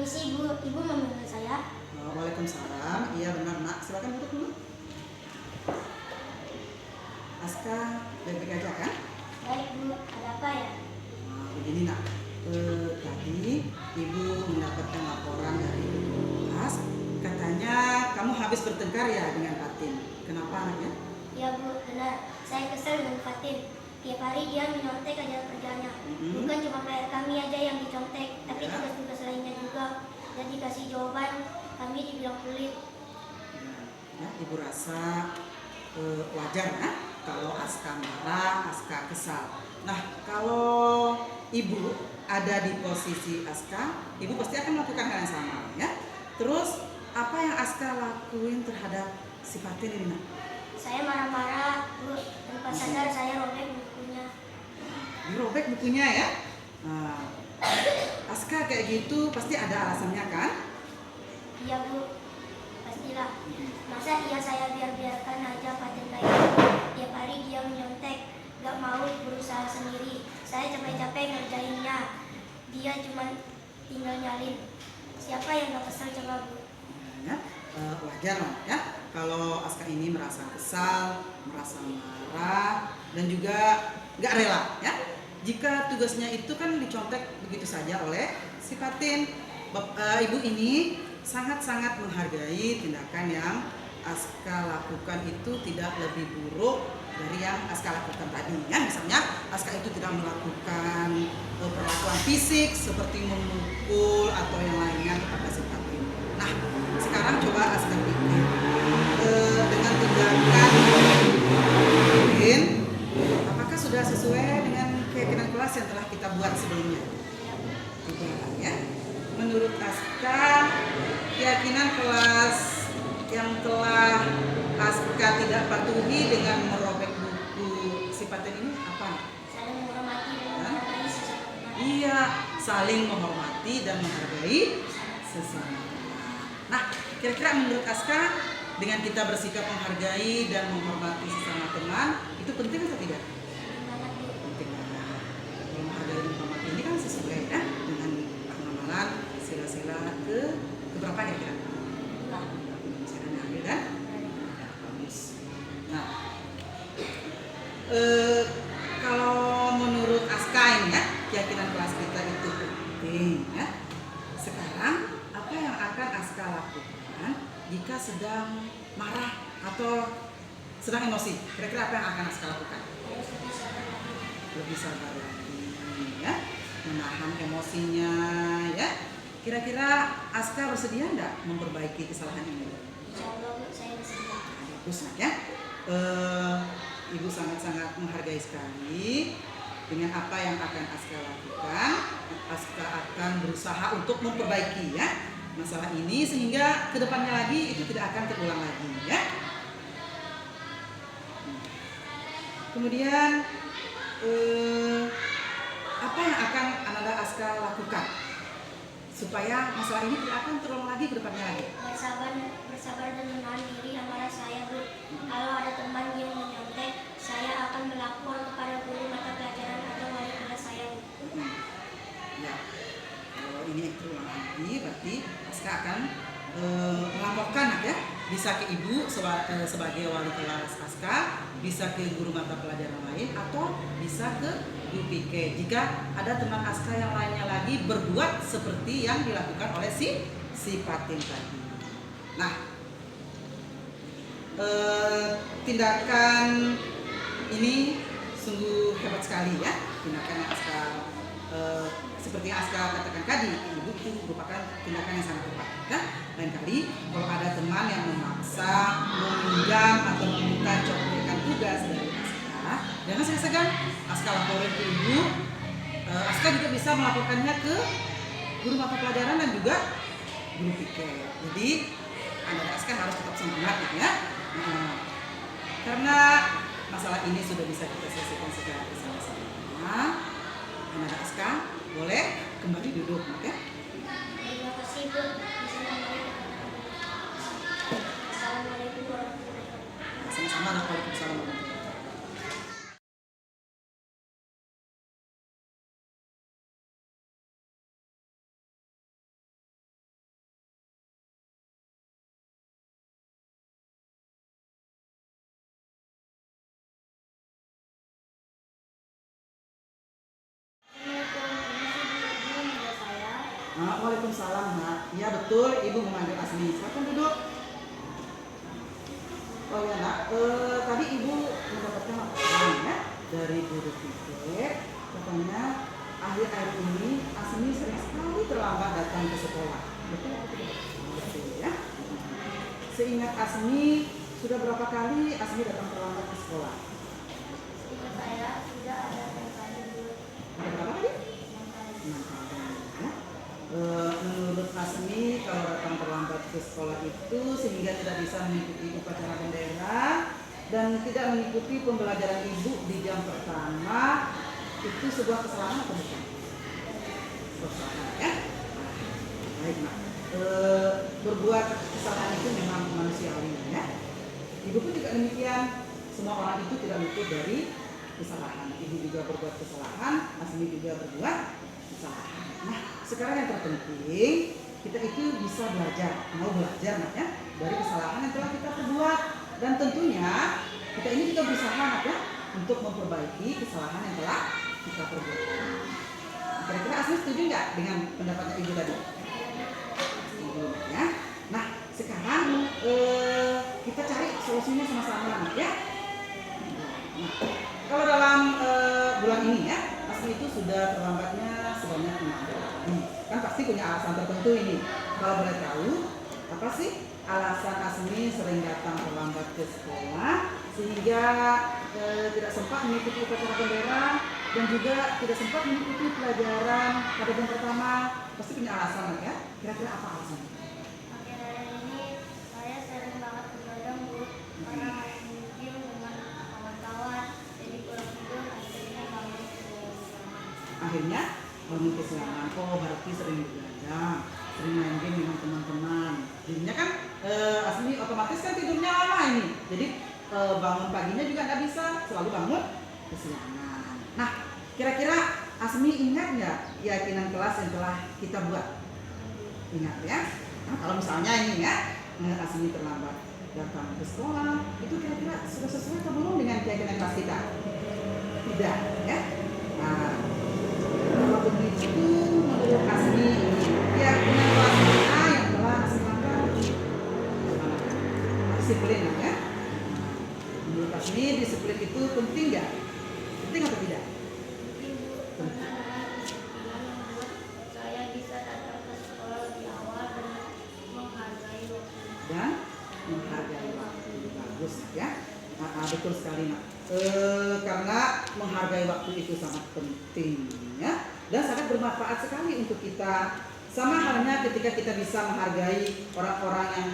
Permisi Bu, Ibu memanggil saya. Waalaikumsalam. Iya benar nak. Silakan duduk dulu. Aska baik-baik aja kan? Baik Bu, ada apa ya? Begini nak. Tadi ibu mendapatkan laporan dari kelas. Katanya kamu habis bertengkar ya dengan Fatin. Kenapa anaknya? Ya Bu, benar. Saya kesel dengan Fatin. Tiap hari dia menyontek aja kerjanya. Bukan cuma PR kami aja yang dicontek, tapi tugas-tugas lainnya juga. Dan dikasih jawaban, kami dibilang pelit. Ya, ibu rasa wajar ya kalau Aska marah, Aska kesal. Nah, kalau ibu ada di posisi Aska, ibu pasti akan melakukan hal yang sama ya. Terus apa yang Aska lakuin terhadap si Fatin ini nak? Saya marah-marah Bu, tanpa sadar saya robek bukunya. Dirobek bukunya ya. Nah, Aska kayak gitu pasti ada alasannya kan? Iya Bu, pastilah. Masa iya saya biarkan aja Fatin kayak gitu? Tiap hari dia menyontek, gak mau berusaha sendiri. Saya capek-capek ngerjainnya, dia cuma tinggal nyalin. Siapa yang gak kesel coba Bu? Ya, wajar lah ya kalau Aska ini merasa kesal, merasa marah, dan juga gak rela ya jika tugasnya itu kan dicontek begitu saja oleh si Fatin. Ibu ini sangat-sangat menghargai tindakan yang Aska lakukan itu tidak lebih buruk dari yang Aska lakukan tadi ya. Misalnya Aska itu tidak melakukan perlakuan fisik seperti memukul atau yang lainnya kepada si Fatin. Nah, sekarang coba Aska pikir dengan tindakan Fatin, apakah sudah sesuai dengan keyakinan kelas yang telah kita buat sebelumnya? Tidak ya. Menurut Aska, keyakinan kelas yang telah Aska tidak patuhi dengan merobek buku si Fatin ini apa? Saling menghormati dan menghargai sesama. Iya, saling menghormati dan menghargai sesama. Nah, kira-kira menurut Aska dengan kita bersikap menghargai dan menghormati sesama teman itu penting atau tidak? Penting banget. Kalau menghargai dan menghormati ini kan sesuai ya dengan pengenalan sila-sila ke berapa kira-kira? Dan bagus. Nah, kalau menurut Aska ini ya keyakinan kelas kita itu penting ya. Sekarang apa yang akan Aska lakukan jika sedang marah atau sedang emosi? Kira-kira apa yang akan Aska lakukan? Lebih sabar lagi ya, menahan emosinya ya. Kira-kira Aska bersedia enggak memperbaiki kesalahan ini? Insyaallah Bu, saya bersedia. Bagus nak ya. Ibu sangat-sangat menghargai sekali dengan apa yang akan Aska lakukan. Aska akan berusaha untuk memperbaiki ya masalah ini sehingga kedepannya lagi itu tidak akan terulang lagi ya. Kemudian apa yang akan Ananda Aska lakukan supaya masalah ini tidak akan terulang lagi kedepannya lagi? Bersabar dan menahan diri amarah saya Bu. Kalau ada teman yang menyontek, saya akan melapor kepada guru mata pelajaran atau wali kelas saya Bu. Ya, kalau ini terulang lagi berarti Aska akan melaporkan ya, bisa ke ibu sebagai wali kelas Aska, bisa ke guru mata pelajaran lain atau bisa ke guru PK jika ada teman Aska yang lainnya lagi berbuat seperti yang dilakukan oleh si Fatin tadi. Nah, tindakan ini sungguh hebat sekali ya, tindakan yang Aska seperti yang Aska katakan tadi, ibu itu merupakan tindakan yang sangat tepat ya. Lain kali kalau ada teman yang memaksa, meminjam atau meminta contekan tugas dari Aska, jangan segan-segan Aska laporin ke ibu. Aska juga bisa melaporkannya ke guru mata pelajaran dan juga guru PK. Jadi anak Aska harus tetap semangat gitu ya. Karena masalah ini sudah bisa kita selesaikan secara bersama-sama. Anak Aska boleh kembali duduk ya. Terima kasih Bu. Assalamualaikum warahmatullahi wabarakatuh. Sama-sama. Waalaikumsalam. Waalaikumsalam, Nak. Ya betul, Ibu memanggil Asmi. Silakan duduk. Oh ya, Nak. Tadi Ibu mendapatkan laporan ya dari guru Piket. Katanya akhir-akhir ini Asmi sering sekali terlambat datang ke sekolah. Betul atau tidak? Betul ya. Seingat Asmi, sudah berapa kali Asmi datang terlambat ke sekolah? Seingat saya sudah ada yang kali dulu. Ada berapa kali? 6 kali ya. Menurut Asmi, kalau datang terlambat ke sekolah itu sehingga tidak bisa mengikuti upacara bendera dan tidak mengikuti pembelajaran Ibu di jam pertama, itu sebuah kesalahan atau bukan? Kesalahan ya. Baik, Nak. Berbuat kesalahan itu memang manusiawi ya. Ibu pun juga demikian. Semua orang itu tidak luput dari kesalahan. Ibu juga berbuat kesalahan, Asmi juga berbuat kesalahan. Nah, sekarang yang terpenting kita itu bisa belajar, mau belajar Nak ya, dari kesalahan yang telah kita perbuat. Dan tentunya kita ini juga berusaha Nak ya, untuk memperbaiki kesalahan yang telah kita perbuat. Kira-kira Asmi setuju nggak dengan pendapatnya Ibu tadi? Ya. Nah, sekarang kita cari solusinya sama-sama Nak ya. Nah, kalau dalam bulan ini ya, Asmi itu sudah terlambatnya sebanyak 6 kali. Kan pasti punya alasan tertentu ini. Kalau boleh tahu, apa sih alasan Asmi sering datang terlambat ke sekolah sehingga tidak sempat mengikuti upacara bendera dan juga tidak sempat mengikuti pelajaran pada jam pertama? Pasti punya alasan ya. Kira-kira apa alasannya? Akhir-akhir ini saya sering banget begadang Bu, karena main game dengan kawan-kawan, jadi kurang tidur, akhirnya bangun kesiangan. Akhirnya bangun kesiangan. Oh, berarti sering begadang, sering main game dengan teman-teman. Jadinya kan Asmi otomatis kan tidurnya lama ini. Jadi bangun paginya juga nggak bisa, selalu bangun kesiangan. Nah, kira-kira Asmi ingat nggak keyakinan kelas yang telah kita buat? Ingat ya. Nah, kalau misalnya ini ya, Asmi terlambat datang ke sekolah, itu kira-kira sudah sesuai atau belum dengan keyakinan kelas kita? Tidak ya. Nah, kalau begitu menurut Asmi keyakinan kelas kita yang telah Asmi langgar disiplin ya. Menurut Asmi disiplin itu penting nggak? Penting atau tidak? Penting Bu, karena dengan kedisiplinan membuat saya bisa datang ke sekolah lebih awal dan menghargai waktu. Dan menghargai waktu. Bagus ya. Betul sekali Nak. Karena menghargai waktu itu sangat penting ya, dan sangat bermanfaat sekali untuk kita. Sama halnya ketika kita bisa menghargai orang-orang yang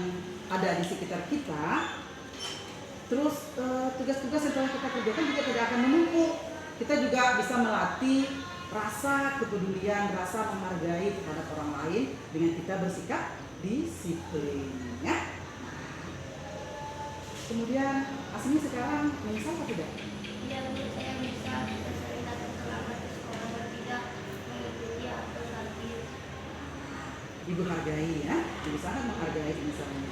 ada di sekitar kita, terus tugas-tugas yang telah kita kerjakan juga tidak akan menumpuk. Kita juga bisa melatih rasa kepedulian, rasa menghargai terhadap orang lain dengan kita bersikap disiplin ya. Kemudian Asmi sekarang menyesal atau tidak? Iya Bu, saya bisa sering datang terlambat ke sekolah dan tidak mengikuti atau target. Ibu hargai ya, Ibu sangat menghargai misalnya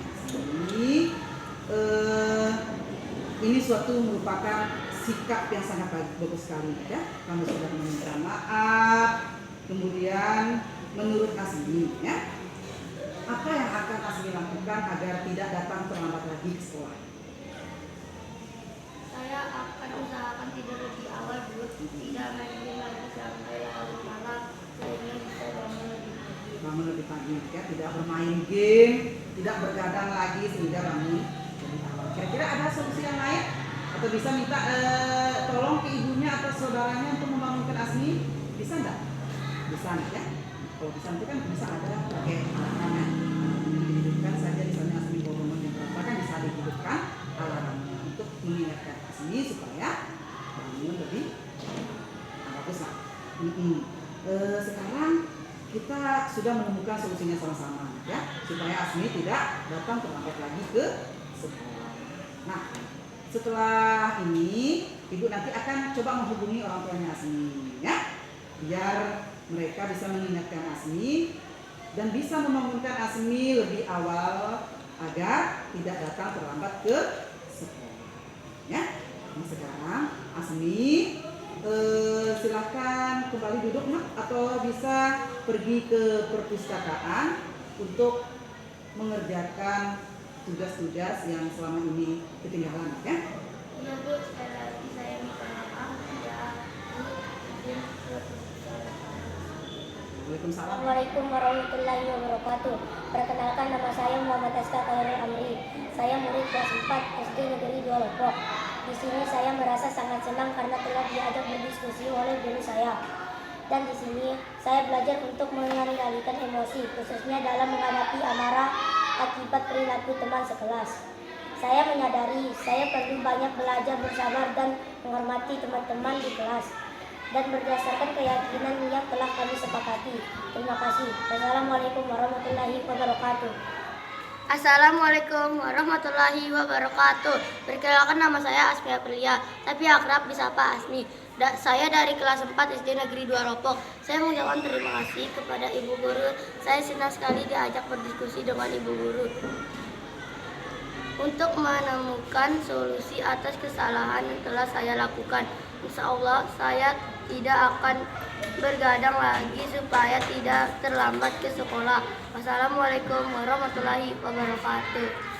ini suatu merupakan sikap yang sangat bagus sekali ya. Kamu sudah meminta maaf, kemudian menurut Asmi ya, apa yang akan Asmi lakukan agar tidak datang terlambat lagi ke sekolah? Saya akan usahakan tidur lebih awal Bu, tidak main game lagi sampai larut malam, sehingga bisa bangun lebih pagi. Bangun lebih pagi ya, tidak bermain game, tidak bergadang lagi sehingga bangun lebih awal. Kira-kira ada solusi yang lain? Atau bisa minta tolong ke ibunya atau saudaranya untuk membangunkan Asmi? Bisa enggak? Bisa ya? Kalau bisa nanti kan bisa ada pakai alarmnya. Dihidupkan saja misalnya Asmi bangun yang berapa kan bisa dihidupkan alarmnya untuk mengingatkan Asmi supaya bangun lebih bagus lah. Sekarang kita sudah menemukan solusinya sama-sama ya, supaya Asmi tidak datang terlambat lagi ke sekolah. Nah, setelah ini Ibu nanti akan coba menghubungi orang tuanya Asmi ya, biar mereka bisa mengingatkan Asmi dan bisa membangunkan Asmi lebih awal agar tidak datang terlambat ke sekolah ya. Nah, sekarang Asmi silakan kembali duduk Nak, atau bisa pergi ke perpustakaan untuk mengerjakan tugas-tugas yang selama ini ketinggalan, ya? Iya Bu, sekali lagi saya minta maaf ya Bu, izin ke perpustakaan. Waalaikumsalam. Assalamualaikum warahmatullahi wabarakatuh. Perkenalkan, nama saya Muhammad Aska Khairul Amri. Saya murid kelas 4 SD Negeri 2 Lombok. Di sini saya merasa sangat senang karena telah diajak berdiskusi oleh guru saya. Dan di sini saya belajar untuk mengendalikan emosi, khususnya dalam menghadapi amarah akibat perilaku teman sekelas. Saya menyadari saya perlu banyak belajar bersabar dan menghormati teman-teman di kelas, dan berdasarkan keyakinan yang telah kami sepakati. Terima kasih. Wassalamualaikum warahmatullahi wabarakatuh. Assalamualaikum warahmatullahi wabarakatuh. Perkenalkan, nama saya Asmi Aprilia, tapi akrab disapa Asmi. Saya dari kelas 4 SD Negeri 2 Lombok. Saya mengucapkan terima kasih kepada Ibu Guru. Saya senang sekali diajak berdiskusi dengan Ibu Guru untuk menemukan solusi atas kesalahan yang telah saya lakukan. Insya Allah saya tidak akan bergadang lagi supaya tidak terlambat ke sekolah. Wassalamualaikum warahmatullahi wabarakatuh.